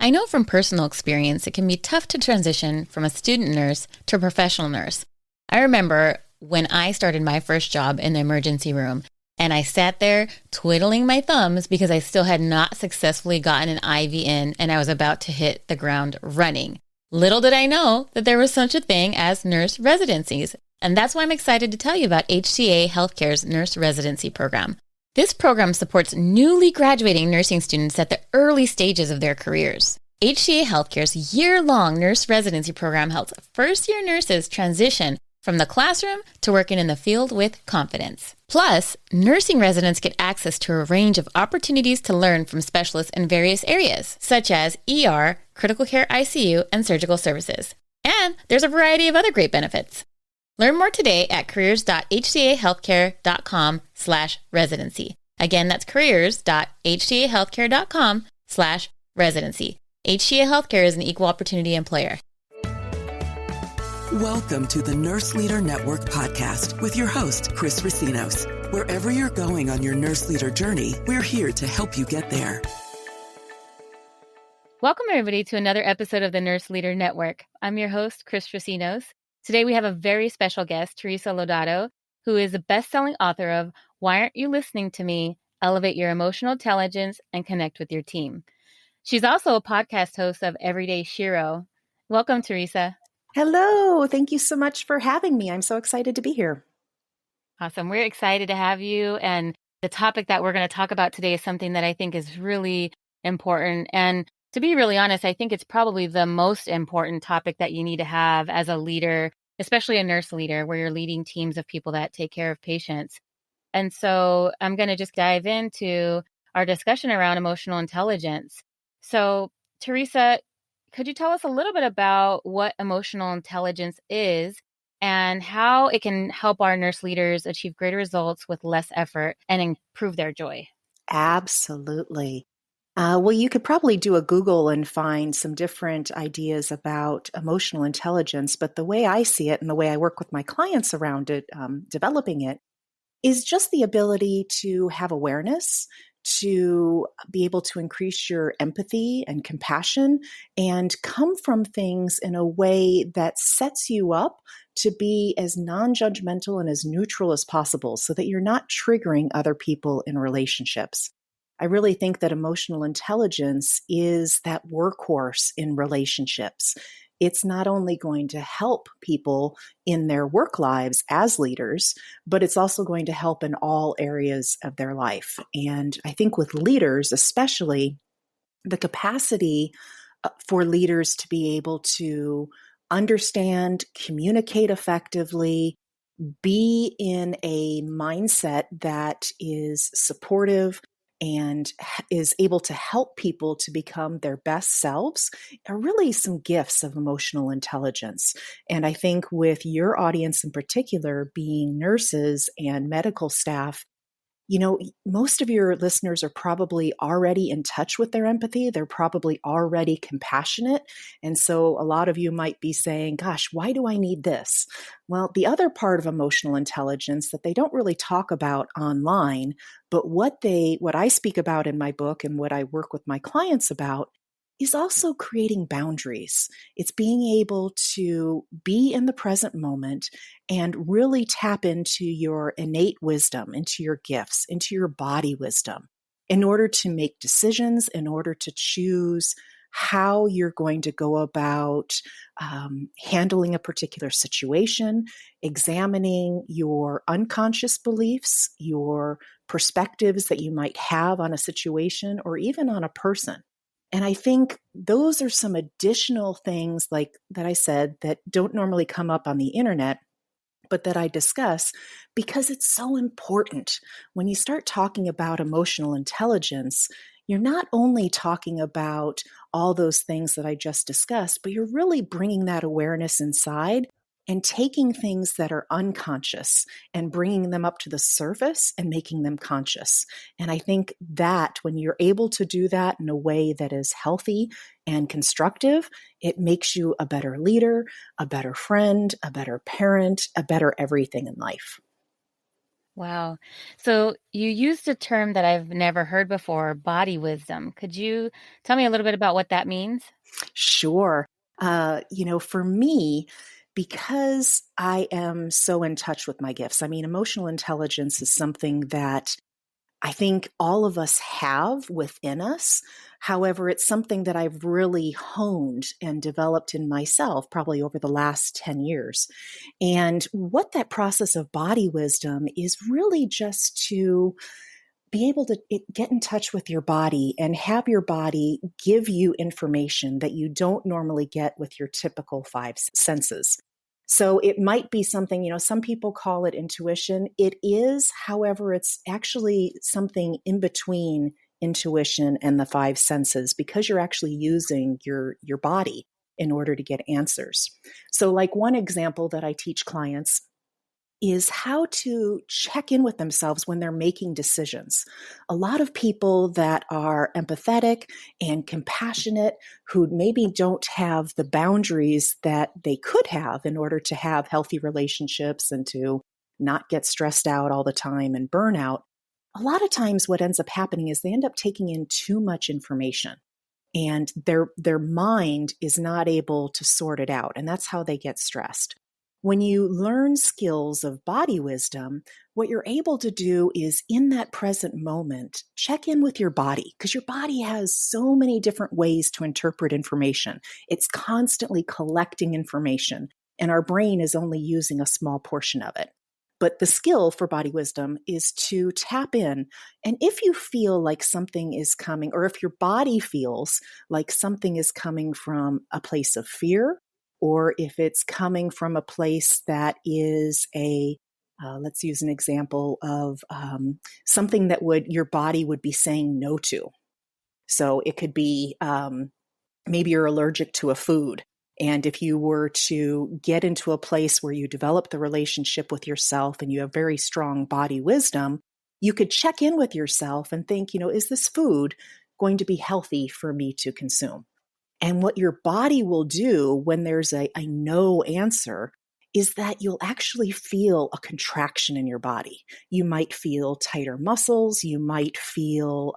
I know from personal experience it can be tough to transition from a student nurse to a professional nurse. I remember when I started my first job in the emergency room, and I sat there twiddling my thumbs because I still had not successfully gotten an IV in and I was about to hit the ground running. Little did I know that there was such a thing as nurse residencies. And that's why I'm excited to tell you about HCA Healthcare's nurse residency program. This program supports newly graduating nursing students at the early stages of their careers. HCA Healthcare's year-long nurse residency program helps first-year nurses transition from the classroom to working in the field with confidence. Plus, nursing residents get access to a range of opportunities to learn from specialists in various areas, such as ER, critical care ICU, and surgical services. And there's a variety of other great benefits. Learn more today at careers.hcahealthcare.com/residency. Again, that's careers.hcahealthcare.com/residency. HCA Healthcare is an equal opportunity employer. Welcome to the Nurse Leader Network podcast with your host, Chris Racinos. Wherever you're going on your nurse leader journey, we're here to help you get there. Welcome, everybody, to another episode of the Nurse Leader Network. I'm your host, Chris Racinos. Today, we have a very special guest, Teresa Lodato, who is the best-selling author of Why Aren't You Listening to Me? Elevate Your Emotional Intelligence and Connect with Your Team. She's also a podcast host of Everyday SHero. Welcome, Teresa. Hello. Thank you so much for having me. I'm so excited to be here. Awesome. We're excited to have you. And the topic that we're going to talk about today is something that I think is really important. And to be really honest, I think it's probably the most important topic that you need to have as a leader, especially a nurse leader, where you're leading teams of people that take care of patients. And so I'm going to just dive into our discussion around emotional intelligence. So, Teresa, could you tell us a little bit about what emotional intelligence is and how it can help our nurse leaders achieve greater results with less effort and improve their joy? Absolutely. Well, you could probably do a Google and find some different ideas about emotional intelligence, but the way I see it and the way I work with my clients around it, developing it, is just the ability to have awareness, to be able to increase your empathy and compassion and come from things in a way that sets you up to be as non-judgmental and as neutral as possible so that you're not triggering other people in relationships. I really think that emotional intelligence is that workhorse in relationships. It's not only going to help people in their work lives as leaders, but it's also going to help in all areas of their life. And I think with leaders, especially, the capacity for leaders to be able to understand, communicate effectively, be in a mindset that is supportive, and is able to help people to become their best selves are really some gifts of emotional intelligence. And I think with your audience in particular, being nurses and medical staff, most of your listeners are probably already in touch with their empathy. They're probably already compassionate. And so a lot of you might be saying, gosh, why do I need this? Well, the other part of emotional intelligence that they don't really talk about online, but what I speak about in my book and what I work with my clients about is also creating boundaries. It's being able to be in the present moment and really tap into your innate wisdom, into your gifts, into your body wisdom in order to make decisions, in order to choose how you're going to go about handling a particular situation, examining your unconscious beliefs, your perspectives that you might have on a situation or even on a person. And I think those are some additional things like that I said that don't normally come up on the internet, but that I discuss because it's so important. When you start talking about emotional intelligence, you're not only talking about all those things that I just discussed, but you're really bringing that awareness inside and taking things that are unconscious and bringing them up to the surface and making them conscious. And I think that when you're able to do that in a way that is healthy and constructive, it makes you a better leader, a better friend, a better parent, a better everything in life. Wow. So you used a term that I've never heard before, body wisdom. Could you tell me a little bit about what that means? Sure. For me, because I am so in touch with my gifts, I mean, emotional intelligence is something that I think all of us have within us. However, it's something that I've really honed and developed in myself probably over the last 10 years. And what that process of body wisdom is really just to be able to get in touch with your body and have your body give you information that you don't normally get with your typical five senses. So it might be something, some people call it intuition. It is, however, it's actually something in between intuition and the five senses because you're actually using your body in order to get answers. So like one example that I teach clients is how to check in with themselves when they're making decisions. A lot of people that are empathetic and compassionate, who maybe don't have the boundaries that they could have in order to have healthy relationships and to not get stressed out all the time and burnout, a lot of times what ends up happening is they end up taking in too much information and their mind is not able to sort it out, and that's how they get stressed. When you learn skills of body wisdom, what you're able to do is in that present moment, check in with your body because your body has so many different ways to interpret information. It's constantly collecting information, and our brain is only using a small portion of it. But the skill for body wisdom is to tap in. And if you feel like something is coming, or if your body feels like something is coming from a place of fear, or if it's coming from a place that is let's use an example of something that your body would be saying no to. So it could be maybe you're allergic to a food. And if you were to get into a place where you develop the relationship with yourself and you have very strong body wisdom, you could check in with yourself and think, is this food going to be healthy for me to consume? And what your body will do when there's a no answer is that you'll actually feel a contraction in your body. You might feel tighter muscles. You might feel,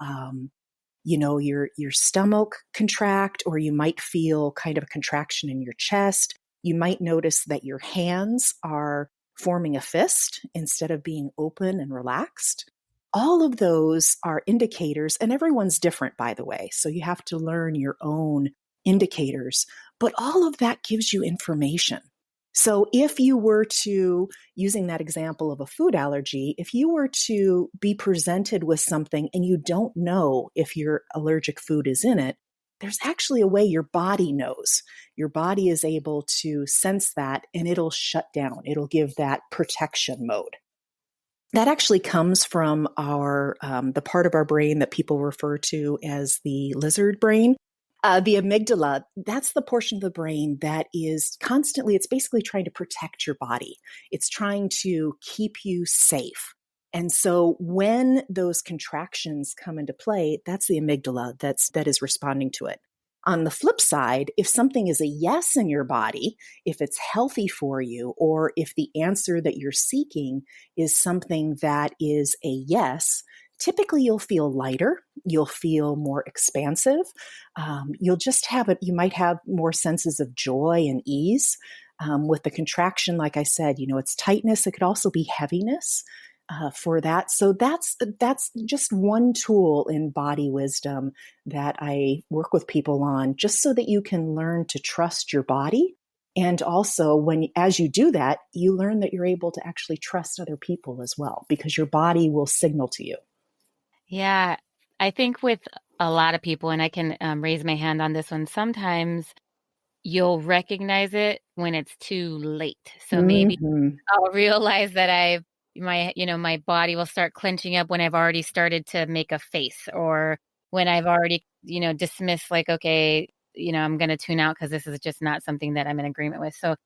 your stomach contract, or you might feel kind of a contraction in your chest. You might notice that your hands are forming a fist instead of being open and relaxed. All of those are indicators, and everyone's different, by the way. So you have to learn your own indicators, but all of that gives you information. So if you were to, using that example of a food allergy, if you were to be presented with something and you don't know if your allergic food is in it, there's actually a way your body knows. Your body is able to sense that and it'll shut down. It'll give that protection mode. That actually comes from the part of our brain that people refer to as the lizard brain. The amygdala, that's the portion of the brain that is constantly, it's basically trying to protect your body. It's trying to keep you safe. And so when those contractions come into play, that's the amygdala that is responding to it. On the flip side, if something is a yes in your body, if it's healthy for you, or if the answer that you're seeking is something that is a yes, typically you'll feel lighter, you'll feel more expansive, you'll just you might have more senses of joy and ease. With the contraction, like I said, it's tightness. It could also be heaviness for that. So that's just one tool in body wisdom that I work with people on, just so that you can learn to trust your body. And also as you do that, you learn that you're able to actually trust other people as well, because your body will signal to you. Yeah, I think with a lot of people, and I can raise my hand on this one, sometimes you'll recognize it when it's too late. So maybe I'll realize that my body will start clenching up when I've already started to make a face, or when I've already, dismissed like, okay, I'm going to tune out because this is just not something that I'm in agreement with. So,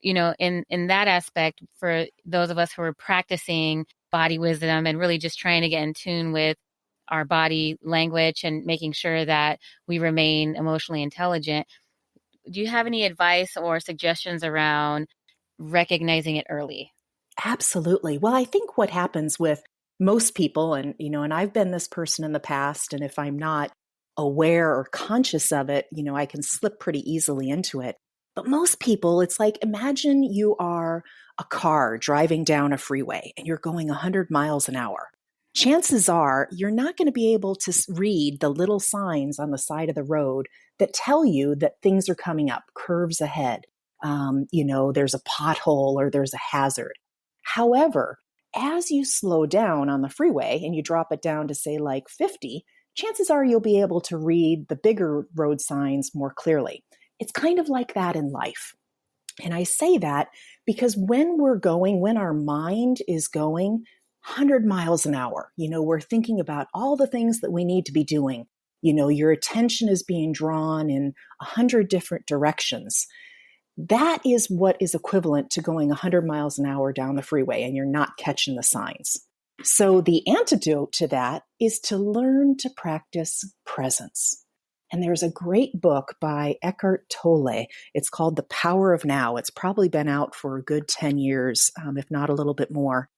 in that aspect, for those of us who are practicing body wisdom and really just trying to get in tune with our body language and making sure that we remain emotionally intelligent, do you have any advice or suggestions around recognizing it early? Absolutely. Well, I think what happens with most people, and I've been this person in the past, and if I'm not aware or conscious of it, I can slip pretty easily into it. But most people, it's like, imagine you are a car driving down a freeway and you're going 100 miles an hour. Chances are you're not going to be able to read the little signs on the side of the road that tell you that things are coming up, curves ahead. There's a pothole or there's a hazard. However, as you slow down on the freeway and you drop it down to say like 50, chances are you'll be able to read the bigger road signs more clearly. It's kind of like that in life. And I say that because when our mind is going 100 miles an hour, we're thinking about all the things that we need to be doing. Your attention is being drawn in 100 different directions. That is what is equivalent to going 100 miles an hour down the freeway and you're not catching the signs. So the antidote to that is to learn to practice presence. And there's a great book by Eckhart Tolle. It's called The Power of Now. It's probably been out for a good 10 years, if not a little bit more.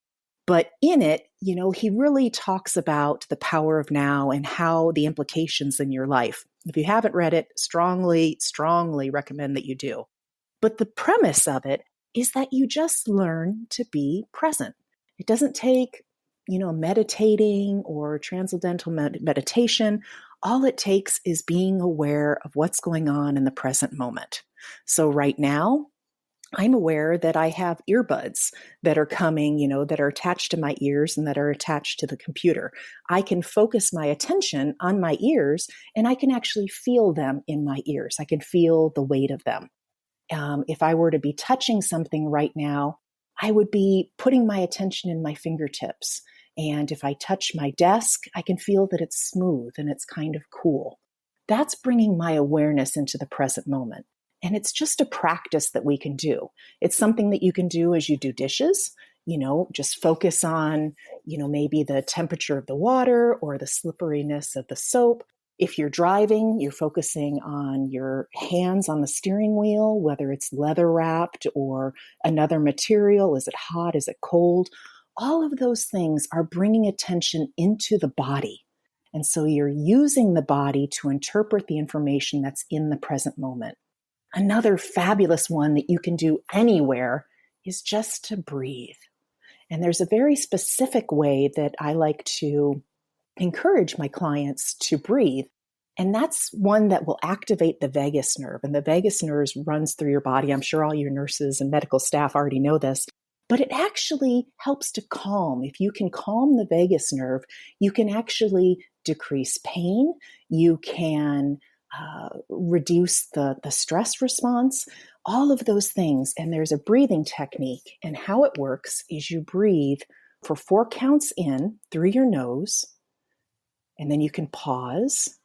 But in it, he really talks about the power of now and how the implications in your life. If you haven't read it, strongly, strongly recommend that you do. But the premise of it is that you just learn to be present. It doesn't take, meditating or transcendental meditation. All it takes is being aware of what's going on in the present moment. So right now, I'm aware that I have earbuds that are coming, that are attached to my ears and that are attached to the computer. I can focus my attention on my ears and I can actually feel them in my ears. I can feel the weight of them. If I were to be touching something right now, I would be putting my attention in my fingertips. And if I touch my desk, I can feel that it's smooth and it's kind of cool. That's bringing my awareness into the present moment. And it's just a practice that we can do. It's something that you can do as you do dishes, just focus on, maybe the temperature of the water or the slipperiness of the soap. If you're driving, you're focusing on your hands on the steering wheel, whether it's leather wrapped or another material. Is it hot? Is it cold? All of those things are bringing attention into the body. And so you're using the body to interpret the information that's in the present moment. Another fabulous one that you can do anywhere is just to breathe. And there's a very specific way that I like to encourage my clients to breathe. And that's one that will activate the vagus nerve. And the vagus nerve runs through your body. I'm sure all your nurses and medical staff already know this, but it actually helps to calm. If you can calm the vagus nerve, you can actually decrease pain. You can reduce the stress response, all of those things. And there's a breathing technique. And how it works is you breathe for 4 counts in through your nose, and then you can pause,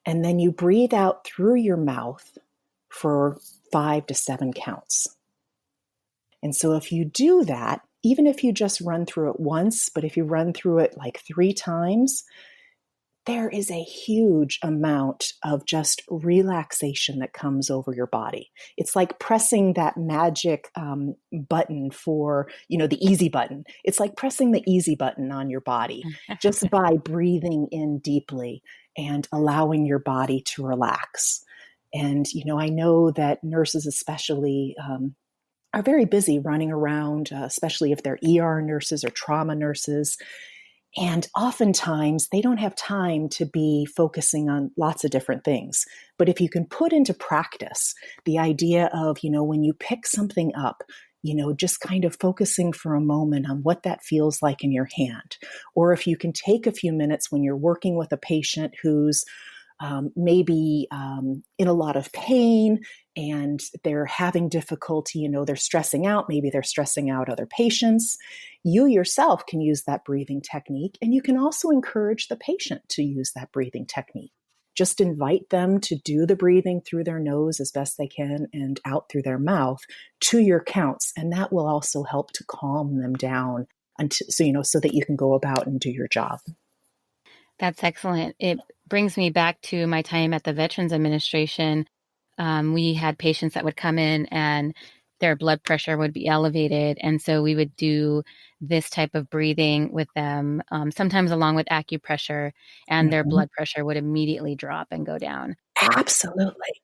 and then you breathe out through your mouth for 5 to 7 counts. And so if you do that, even if you just run through it once, but if you run through it like 3 times, there is a huge amount of just relaxation that comes over your body. It's like pressing that magic button for, the easy button. It's like pressing the easy button on your body just by breathing in deeply and allowing your body to relax. And, I know that nurses especially are very busy running around, especially if they're ER nurses or trauma nurses. And oftentimes they don't have time to be focusing on lots of different things. But if you can put into practice the idea of, when you pick something up, just kind of focusing for a moment on what that feels like in your hand. Or if you can take a few minutes when you're working with a patient who's maybe in a lot of pain and they're having difficulty, they're stressing out, maybe they're stressing out other patients. You yourself can use that breathing technique, and you can also encourage the patient to use that breathing technique. Just invite them to do the breathing through their nose as best they can and out through their mouth to your counts, and that will also help to calm them down so that you can go about and do your job. That's excellent. It brings me back to my time at the Veterans Administration. We had patients that would come in and their blood pressure would be elevated. And so we would do this type of breathing with them, sometimes along with acupressure, and their Mhm. blood pressure would immediately drop and go down. Absolutely.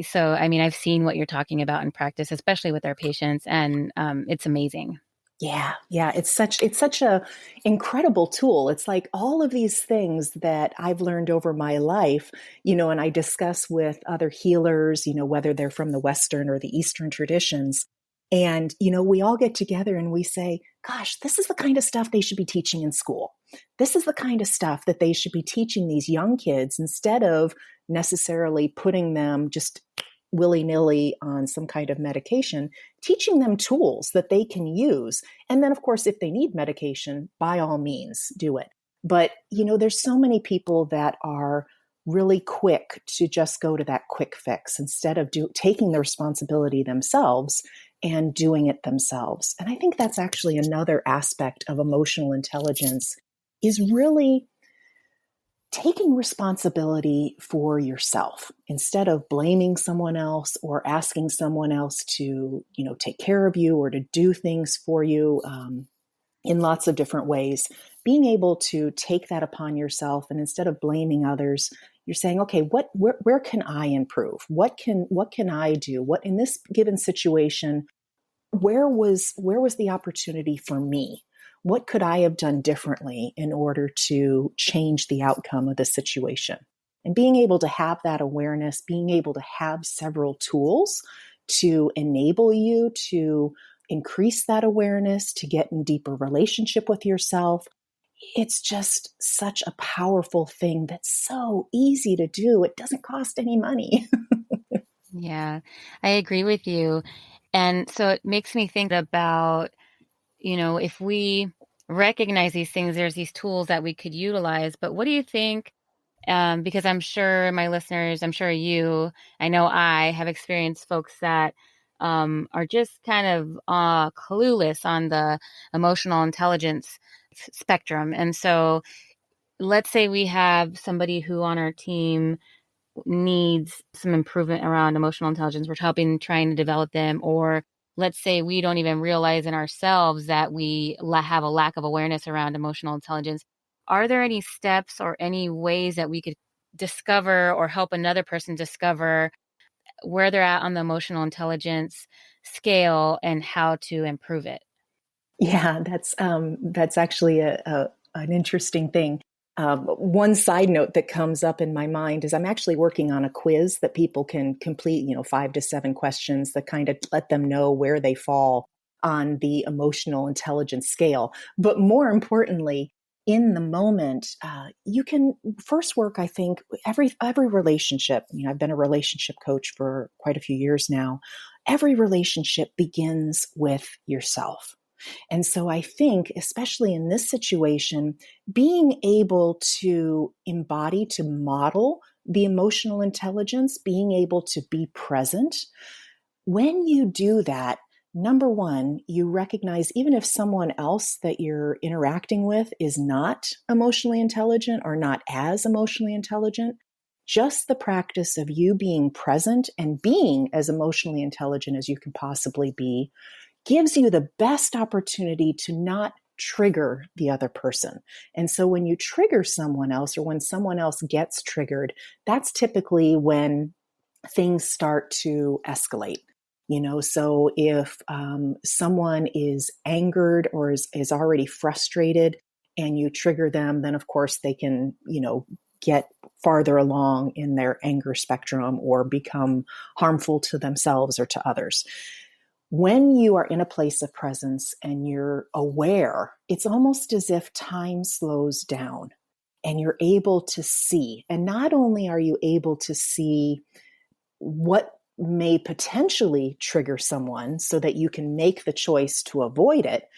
So, I mean, I've seen what you're talking about in practice, especially with our patients, and it's amazing. Yeah, yeah, it's such a incredible tool. It's like all of these things that I've learned over my life, and I discuss with other healers, whether they're from the Western or the Eastern traditions. And, we all get together and we say, gosh, this is the kind of stuff they should be teaching in school. This is the kind of stuff that they should be teaching these young kids instead of necessarily putting them just willy-nilly on some kind of medication, teaching them tools that they can use. And then, of course, if they need medication, by all means, do it. But, there's so many people that are really quick to just go to that quick fix instead of taking the responsibility themselves and doing it themselves. And I think that's actually another aspect of emotional intelligence is really taking responsibility for yourself instead of blaming someone else or asking someone else to, take care of you or to do things for you in lots of different ways. Being able to take that upon yourself, and instead of blaming others, you're saying, okay, where can I improve? What can I do? What in this given situation? Where was the opportunity for me? What could I have done differently in order to change the outcome of the situation? And being able to have that awareness, being able to have several tools to enable you to increase that awareness, to get in deeper relationship with yourself. It's just such a powerful thing that's so easy to do. It doesn't cost any money. Yeah, I agree with you. And so it makes me think about, if we recognize these things, there's these tools that we could utilize. But what do you think? Because I'm sure my listeners, I'm sure you, I know I have experienced folks that are just kind of clueless on the emotional intelligence spectrum. And so let's say we have somebody who on our team needs some improvement around emotional intelligence. We're helping trying to develop them, or let's say we don't even realize in ourselves that we have a lack of awareness around emotional intelligence. Are there any steps or any ways that we could discover or help another person discover where they're at on the emotional intelligence scale and how to improve it? Yeah, that's actually an interesting thing. One side note that comes up in my mind is I'm actually working on a quiz that people can complete, 5 to 7 questions that kind of let them know where they fall on the emotional intelligence scale. But more importantly, in the moment, you can first work, I think, every relationship. I've been a relationship coach for quite a few years now. Every relationship begins with yourself. And so I think, especially in this situation, being able to embody, to model the emotional intelligence, being able to be present, when you do that, number one, you recognize even if someone else that you're interacting with is not emotionally intelligent or not as emotionally intelligent, just the practice of you being present and being as emotionally intelligent as you can possibly be gives you the best opportunity to not trigger the other person. And so when you trigger someone else or when someone else gets triggered, that's typically when things start to escalate. So if someone is angered or is already frustrated and you trigger them, then of course they can, get farther along in their anger spectrum or become harmful to themselves or to others. When you are in a place of presence and you're aware, it's almost as if time slows down and you're able to see. And not only are you able to see what may potentially trigger someone so that you can make the choice to avoid it,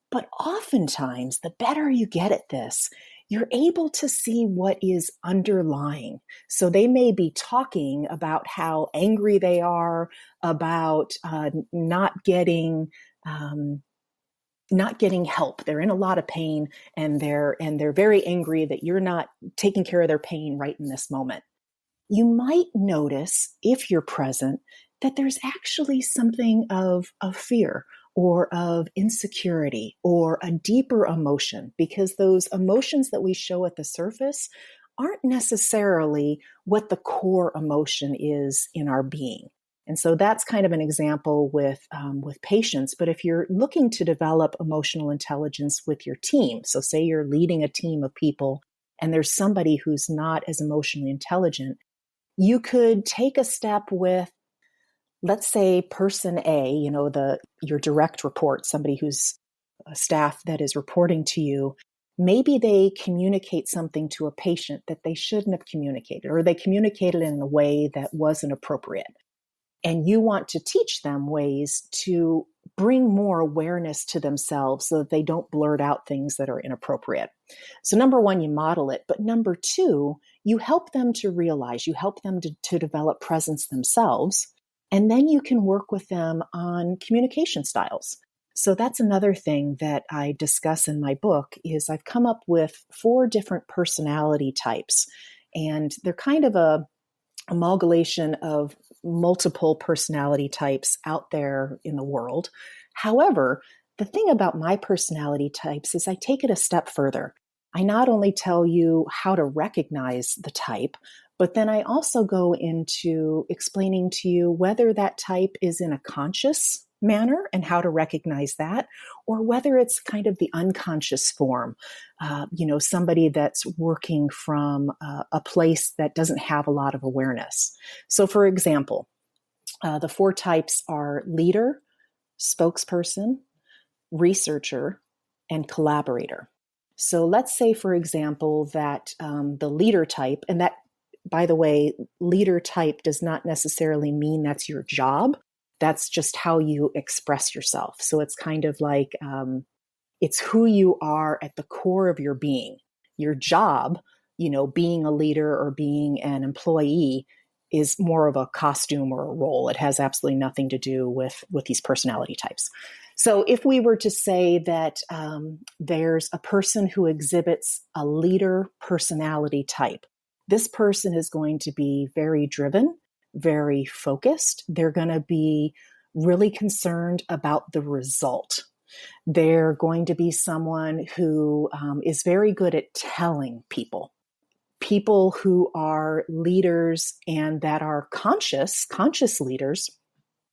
but oftentimes, the better you get at this, you're able to see what is underlying. So they may be talking about how angry they are, about not getting help. They're in a lot of pain, and they're very angry that you're not taking care of their pain right in this moment. You might notice, if you're present, that there's actually something of fear or of insecurity or a deeper emotion, because those emotions that we show at the surface aren't necessarily what the core emotion is in our being. And so that's kind of an example with patients. But if you're looking to develop emotional intelligence with your team, so say you're leading a team of people and there's somebody who's not as emotionally intelligent, you could take a step with, let's say, person A, your direct report, somebody who's a staff that is reporting to you. Maybe they communicate something to a patient that they shouldn't have communicated, or they communicated in a way that wasn't appropriate. And you want to teach them ways to bring more awareness to themselves so that they don't blurt out things that are inappropriate. So number one, you model it. But number two, you help them to realize, you help them to develop presence themselves. And then you can work with them on communication styles. So that's another thing that I discuss in my book is I've come up with 4 different personality types. And they're kind of a amalgamation of multiple personality types out there in the world. However, the thing about my personality types is I take it a step further. I not only tell you how to recognize the type, but then I also go into explaining to you whether that type is in a conscious manner and how to recognize that, or whether it's kind of the unconscious form, somebody that's working from a place that doesn't have a lot of awareness. So for example, the 4 types are leader, spokesperson, researcher, and collaborator. So let's say, for example, that the leader type, and that, by the way, leader type does not necessarily mean that's your job. That's just how you express yourself. So it's kind of like, it's who you are at the core of your being. Your job, being a leader or being an employee is more of a costume or a role. It has absolutely nothing to do with these personality types. So if we were to say that there's a person who exhibits a leader personality type, this person is going to be very driven, very focused. They're going to be really concerned about the result. They're going to be someone who is very good at telling people. People who are leaders and that are conscious leaders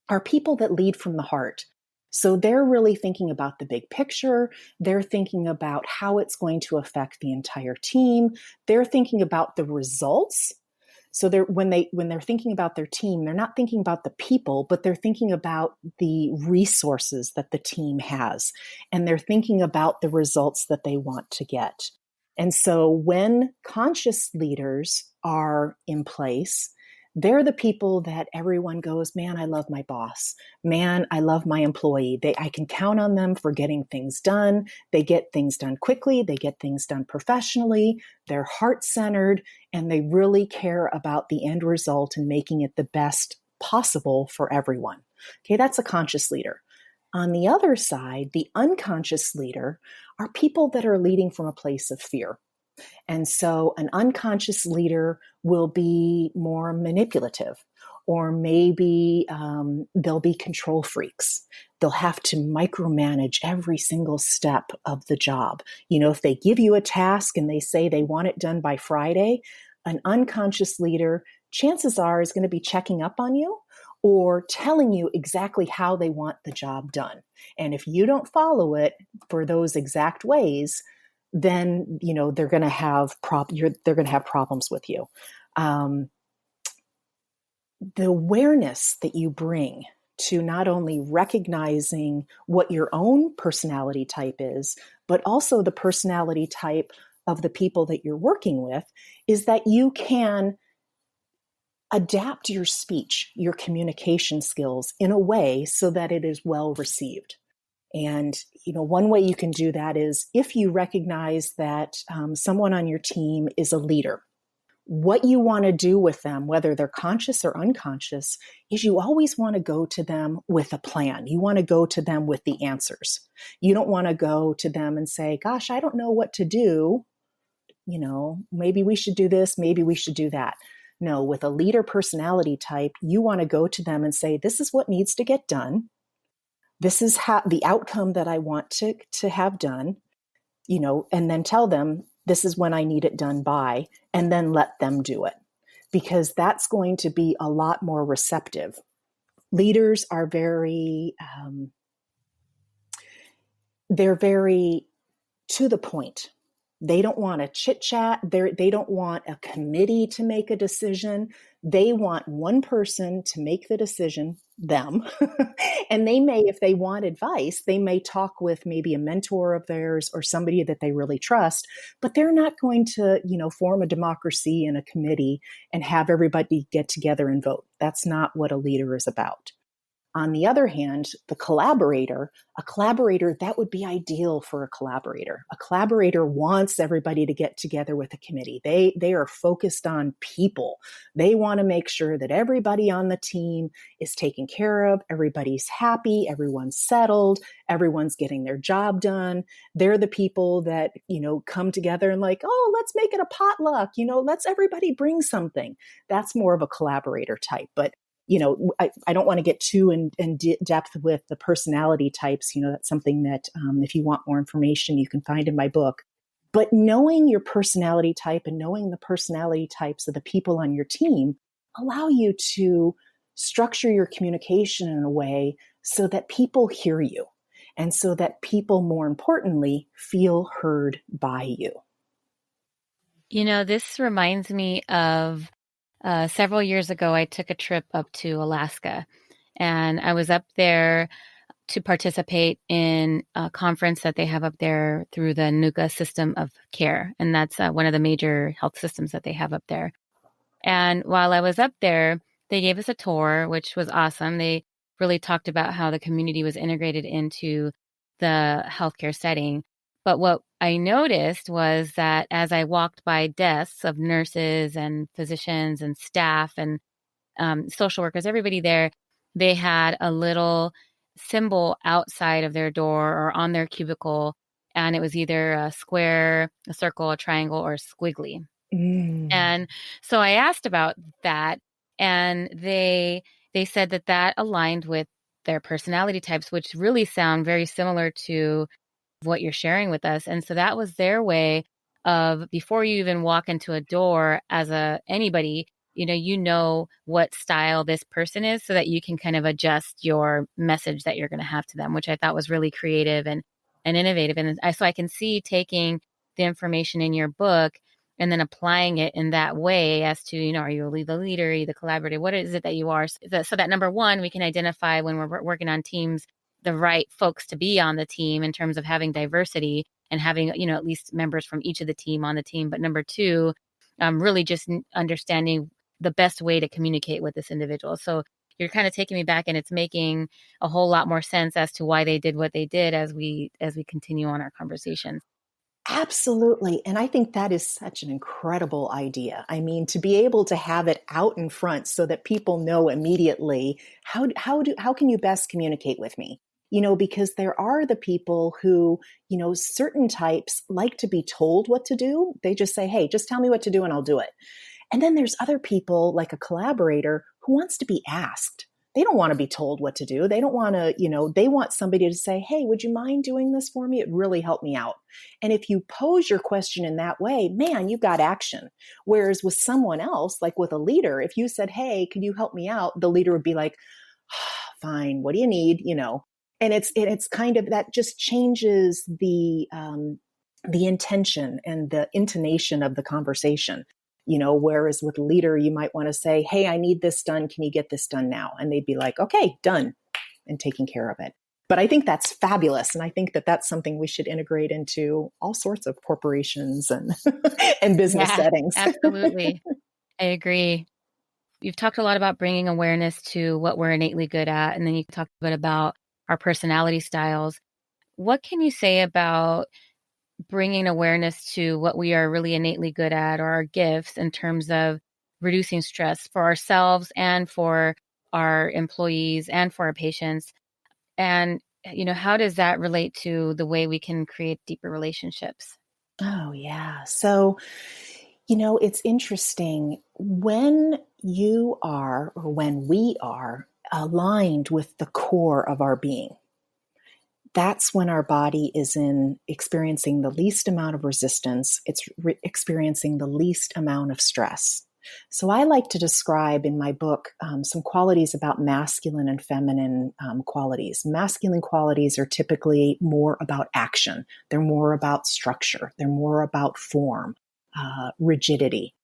are people that lead from the heart. So they're really thinking about the big picture. They're thinking about how it's going to affect the entire team. They're thinking about the results. So when they're thinking about their team, they're not thinking about the people, but they're thinking about the resources that the team has. And they're thinking about the results that they want to get. And so when conscious leaders are in place, they're the people that everyone goes, man, I love my boss. Man, I love my employee. I can count on them for getting things done. They get things done quickly. They get things done professionally. They're heart-centered, and they really care about the end result and making it the best possible for everyone. Okay, that's a conscious leader. On the other side, the unconscious leader are people that are leading from a place of fear. And so an unconscious leader will be more manipulative, or maybe they'll be control freaks. They'll have to micromanage every single step of the job. If they give you a task and they say they want it done by Friday, an unconscious leader, chances are, is going to be checking up on you or telling you exactly how they want the job done. And if you don't follow it for those exact ways, then they're going to have problems with you. The awareness that you bring to not only recognizing what your own personality type is, but also the personality type of the people that you're working with, is that you can adapt your speech, your communication skills in a way so that it is well received. And, one way you can do that is if you recognize that someone on your team is a leader, what you want to do with them, whether they're conscious or unconscious, is you always want to go to them with a plan. You want to go to them with the answers. You don't want to go to them and say, gosh, I don't know what to do. Maybe we should do this. Maybe we should do that. No, with a leader personality type, you want to go to them and say, this is what needs to get done. This is how the outcome that I want to have done, and then tell them this is when I need it done by, and then let them do it, because that's going to be a lot more receptive. Leaders are they're very to the point. They don't want to chit chat. They don't want a committee to make a decision. They want one person to make the decision, them. And they may, if they want advice, they may talk with maybe a mentor of theirs or somebody that they really trust, but they're not going to, form a democracy in a committee and have everybody get together and vote. That's not what a leader is about. On the other hand, a collaborator, that would be ideal for a collaborator. A collaborator wants everybody to get together with a committee. They are focused on people. They want to make sure that everybody on the team is taken care of, everybody's happy, everyone's settled, everyone's getting their job done. They're the people that, come together and like, oh, let's make it a potluck, let's everybody bring something. That's more of a collaborator type. But I don't want to get too in depth with the personality types. That's something that if you want more information, you can find in my book. But knowing your personality type and knowing the personality types of the people on your team allow you to structure your communication in a way so that people hear you and so that people, more importantly, feel heard by you. This reminds me of several years ago, I took a trip up to Alaska, and I was up there to participate in a conference that they have up there through the NUCA system of care. And that's one of the major health systems that they have up there. And while I was up there, they gave us a tour, which was awesome. They really talked about how the community was integrated into the healthcare setting. But what I noticed was that as I walked by desks of nurses and physicians and staff and social workers, everybody there, they had a little symbol outside of their door or on their cubicle. And it was either a square, a circle, a triangle, or a squiggly. And so I asked about that, and they said that aligned with their personality types, which really sound very similar to what you're sharing with us. And so that was their way of, before you even walk into a door as anybody, what style this person is so that you can kind of adjust your message that you're going to have to them, which I thought was really creative and innovative. And so I can see taking the information in your book and then applying it in that way as to, are you the leader, are you the collaborator? What is it that you are? So that number one, we can identify when we're working on teams, the right folks to be on the team in terms of having diversity and having, at least members from each of the team on the team. But number two, really just understanding the best way to communicate with this individual. So you're kind of taking me back, and it's making a whole lot more sense as to why they did what they did as we continue on our conversation. Absolutely. And I think that is such an incredible idea. I mean, to be able to have it out in front so that people know immediately, how can you best communicate with me? Because there are the people who, certain types like to be told what to do. They just say, hey, just tell me what to do and I'll do it. And then there's other people like a collaborator who wants to be asked. They don't want to be told what to do. They don't want to, they want somebody to say, hey, would you mind doing this for me? It really helped me out. And if you pose your question in that way, man, you've got action. Whereas with someone else, like with a leader, if you said, hey, could you help me out? The leader would be like, fine, what do you need? And it's kind of, that just changes the intention and the intonation of the conversation. Whereas with a leader, you might want to say, hey, I need this done. Can you get this done now? And they'd be like, okay, done, and taking care of it. But I think that's fabulous. And I think that that's something we should integrate into all sorts of corporations and, and business settings. Absolutely. I agree. You've talked a lot about bringing awareness to what we're innately good at. And then you talked a bit about our personality styles. What can you say about bringing awareness to what we are really innately good at, or our gifts, in terms of reducing stress for ourselves and for our employees and for our patients? And, how does that relate to the way we can create deeper relationships? Oh, yeah. So, It's interesting when you are, or when we are aligned with the core of our being. That's when our body is experiencing the least amount of resistance. It's experiencing the least amount of stress. So I like to describe in my book some qualities about masculine and feminine qualities. Masculine qualities are typically more about action. They're more about structure. They're more about form, rigidity.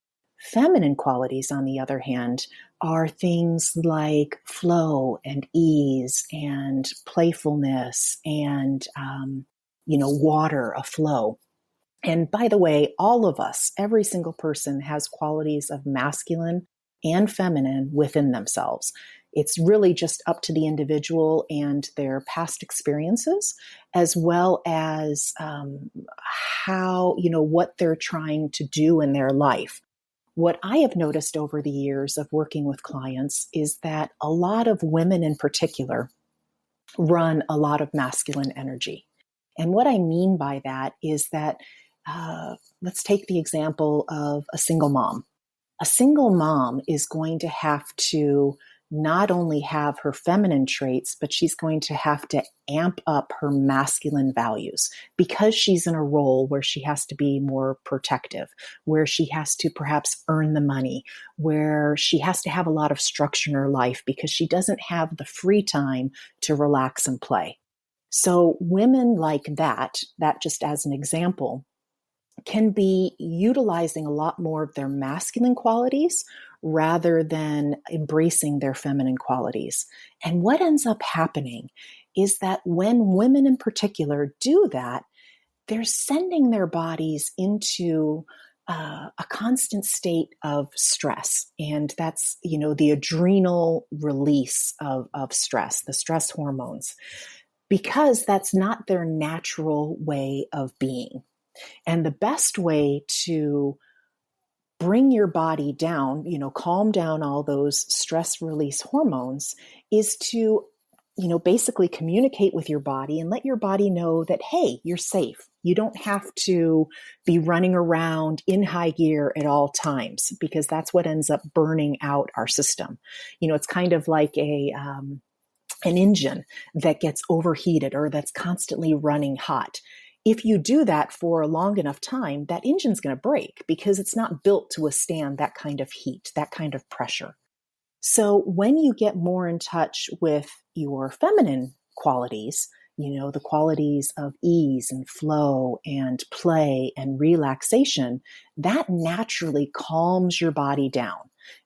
Feminine qualities, on the other hand, are things like flow and ease and playfulness and, water, a flow. And by the way, all of us, every single person has qualities of masculine and feminine within themselves. It's really just up to the individual and their past experiences, as well as what they're trying to do in their life. What I have noticed over the years of working with clients is that a lot of women in particular run a lot of masculine energy. And what I mean by that is that, let's take the example of a single mom. A single mom is going to have to not only have her feminine traits, but she's going to have to amp up her masculine values because she's in a role where she has to be more protective, where she has to perhaps earn the money, where she has to have a lot of structure in her life because she doesn't have the free time to relax and play. So women like that just as an example, can be utilizing a lot more of their masculine qualities rather than embracing their feminine qualities. And what ends up happening is that when women in particular do that, they're sending their bodies into a constant state of stress. And that's, the adrenal release of stress, the stress hormones, because that's not their natural way of being. And the best way to bring your body down, calm down all those stress release hormones is to, basically communicate with your body and let your body know that, hey, you're safe. You don't have to be running around in high gear at all times because that's what ends up burning out our system. It's kind of like an engine that gets overheated or that's constantly running hot. If you do that for a long enough time, that engine's going to break because it's not built to withstand that kind of heat, that kind of pressure. So when you get more in touch with your feminine qualities, the qualities of ease and flow and play and relaxation, that naturally calms your body down.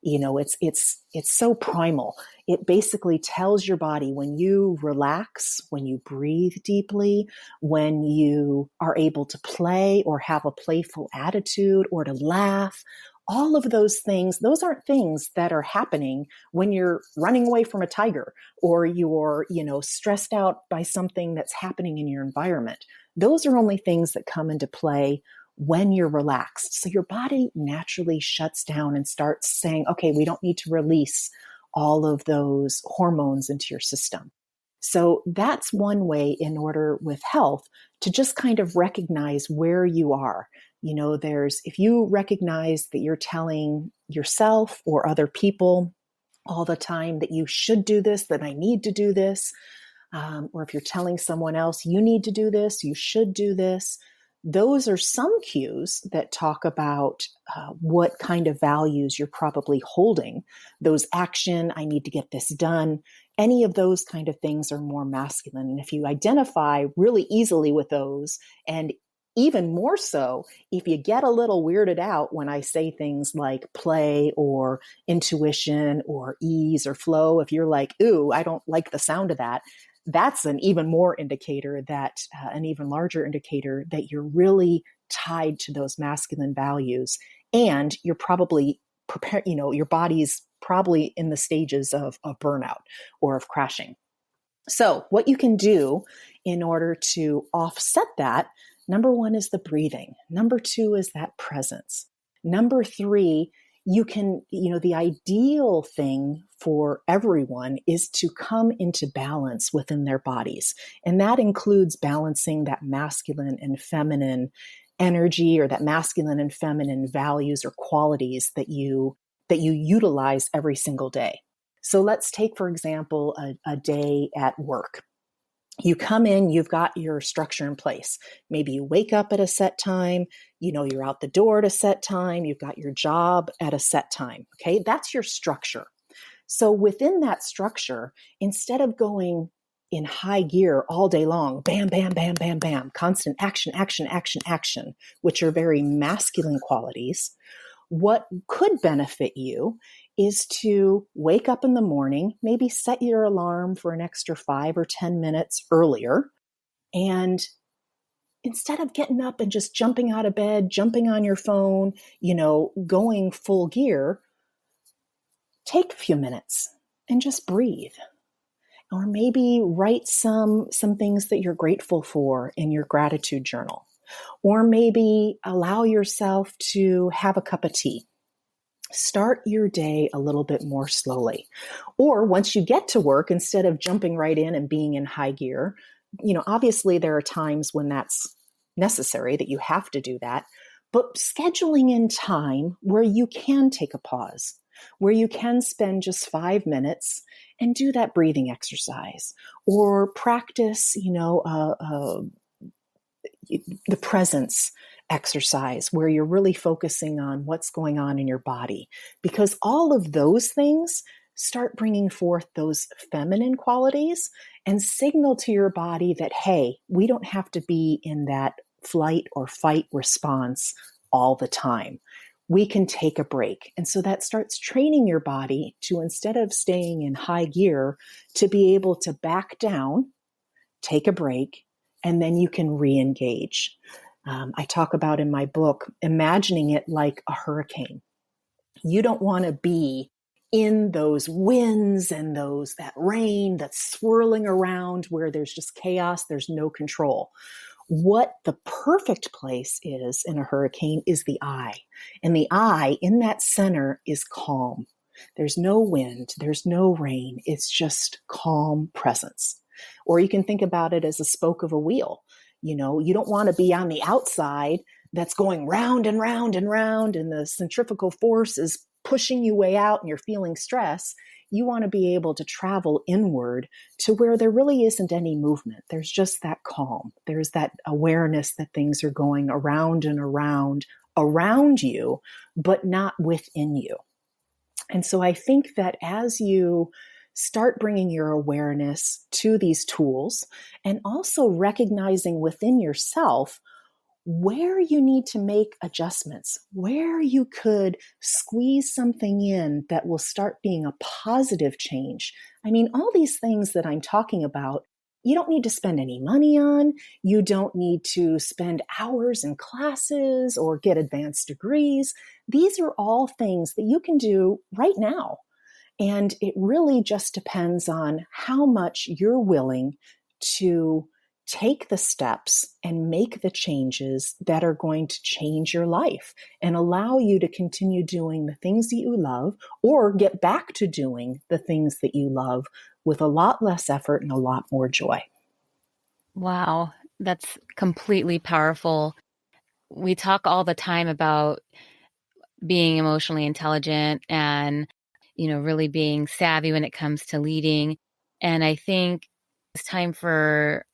It's so primal. It basically tells your body when you relax, when you breathe deeply, when you are able to play or have a playful attitude or to laugh, all of those things, those aren't things that are happening when you're running away from a tiger or you're, stressed out by something that's happening in your environment. Those are only things that come into play when you're relaxed. So your body naturally shuts down and starts saying, okay, we don't need to release all of those hormones into your system. So that's one way in order with health to just kind of recognize where you are. If you recognize that you're telling yourself or other people all the time that you should do this, that I need to do this, or if you're telling someone else, you need to do this, you should do this, those are some cues that talk about what kind of values you're probably holding. Those action, I need to get this done, any of those kind of things are more masculine. And if you identify really easily with those, and even more so, if you get a little weirded out when I say things like play or intuition or ease or flow, if you're like, ooh, I don't like the sound of that, that's an even more indicator that, an even larger indicator that you're really tied to those masculine values. And you're probably prepared, your body's probably in the stages of burnout or of crashing. So what you can do in order to offset that, number one is the breathing. Number two is that presence. Number three, you can, the ideal thing for everyone is to come into balance within their bodies. And that includes balancing that masculine and feminine energy or that masculine and feminine values or qualities that you utilize every single day. So let's take, for example, a day at work. You come in, you've got your structure in place. Maybe you wake up at a set time, you're out the door at a set time, you've got your job at a set time. Okay, that's your structure. So within that structure, instead of going in high gear all day long, bam, bam, bam, bam, bam, constant action, action, action, action, which are very masculine qualities, what could benefit you is to wake up in the morning, maybe set your alarm for an extra 5 or 10 minutes earlier. And instead of getting up and just jumping out of bed, jumping on your phone, going full gear, take a few minutes and just breathe. Or maybe write some things that you're grateful for in your gratitude journal. Or maybe allow yourself to have a cup of tea. Start your day a little bit more slowly. Or once you get to work, instead of jumping right in and being in high gear, obviously there are times when that's necessary, that you have to do that, but scheduling in time where you can take a pause, where you can spend just 5 minutes and do that breathing exercise, or practice, the presence exercise where you're really focusing on what's going on in your body, because all of those things start bringing forth those feminine qualities and signal to your body that, hey, we don't have to be in that flight or fight response all the time. We can take a break. And so that starts training your body to, instead of staying in high gear, to be able to back down, take a break, and then you can re-engage. I talk about in my book, imagining it like a hurricane. You don't want to be in those winds and that rain that's swirling around where there's just chaos, there's no control. What the perfect place is in a hurricane is the eye. And the eye in that center is calm. There's no wind, there's no rain. It's just calm presence. Or you can think about it as a spoke of a wheel. You don't want to be on the outside that's going round and round and round, and the centrifugal force is pushing you way out and you're feeling stress. You want to be able to travel inward to where there really isn't any movement. There's just that calm. There's that awareness that things are going around and around you, but not within you. And so I think that as you start bringing your awareness to these tools, and also recognizing within yourself where you need to make adjustments, where you could squeeze something in that will start being a positive change. I mean, all these things that I'm talking about, you don't need to spend any money on. You don't need to spend hours in classes or get advanced degrees. These are all things that you can do right now. And it really just depends on how much you're willing to take the steps and make the changes that are going to change your life and allow you to continue doing the things that you love, or get back to doing the things that you love with a lot less effort and a lot more joy. Wow, that's completely powerful. We talk all the time about being emotionally intelligent and really being savvy when it comes to leading. And I think it's time for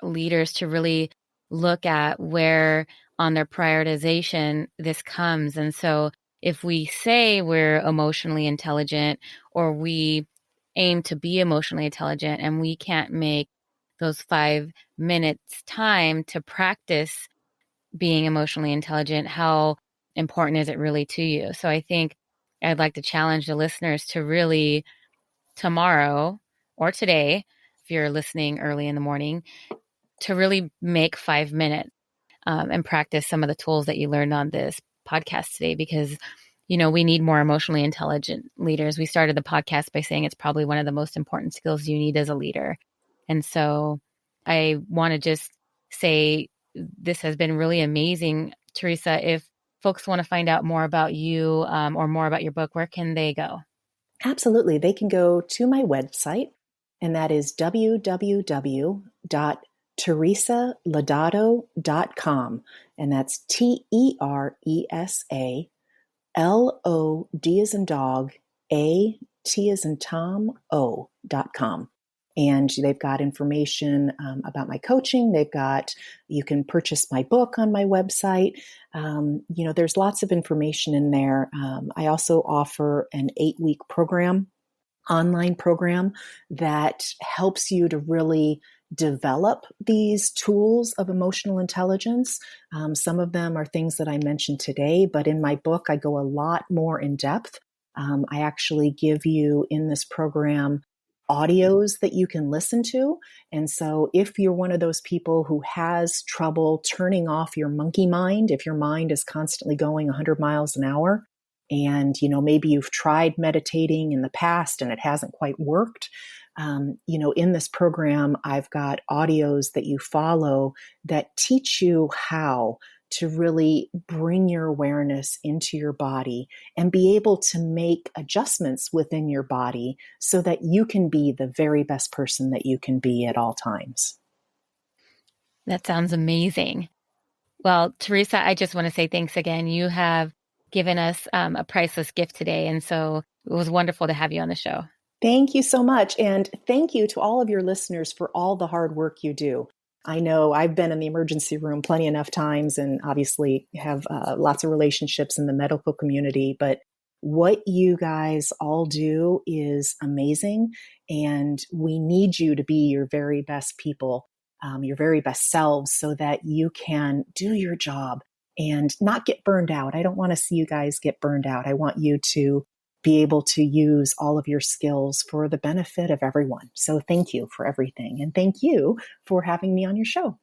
leaders to really look at where on their prioritization this comes. And so if we say we're emotionally intelligent, or we aim to be emotionally intelligent, and we can't make those 5 minutes time to practice being emotionally intelligent, how important is it really to you? So I think I'd like to challenge the listeners to really, tomorrow or today, if you're listening early in the morning, to really make 5 minutes and practice some of the tools that you learned on this podcast today, because, we need more emotionally intelligent leaders. We started the podcast by saying it's probably one of the most important skills you need as a leader. And so I want to just say this has been really amazing. Teresa, if folks want to find out more about you or more about your book, where can they go? Absolutely. They can go to my website, and that is www.teresa, teresalodato.com. And that's TERESA LOD as in dog, AT as in Tom, O.com. And they've got information about my coaching. You can purchase my book on my website. There's lots of information in there. I also offer an 8-week online program that helps you to really develop these tools of emotional intelligence. Some of them are things that I mentioned today, but in my book, I go a lot more in depth. I actually give you in this program audios that you can listen to. And so if you're one of those people who has trouble turning off your monkey mind, if your mind is constantly going 100 miles an hour, and maybe you've tried meditating in the past and it hasn't quite worked, in this program, I've got audios that you follow that teach you how to really bring your awareness into your body and be able to make adjustments within your body so that you can be the very best person that you can be at all times. That sounds amazing. Well, Teresa, I just want to say thanks again. You have given us a priceless gift today. And so it was wonderful to have you on the show. Thank you so much. And thank you to all of your listeners for all the hard work you do. I know I've been in the emergency room plenty enough times and obviously have lots of relationships in the medical community, but what you guys all do is amazing. And we need you to be your very best people, your very best selves, so that you can do your job and not get burned out. I don't want to see you guys get burned out. I want you to be able to use all of your skills for the benefit of everyone. So thank you for everything. And thank you for having me on your show.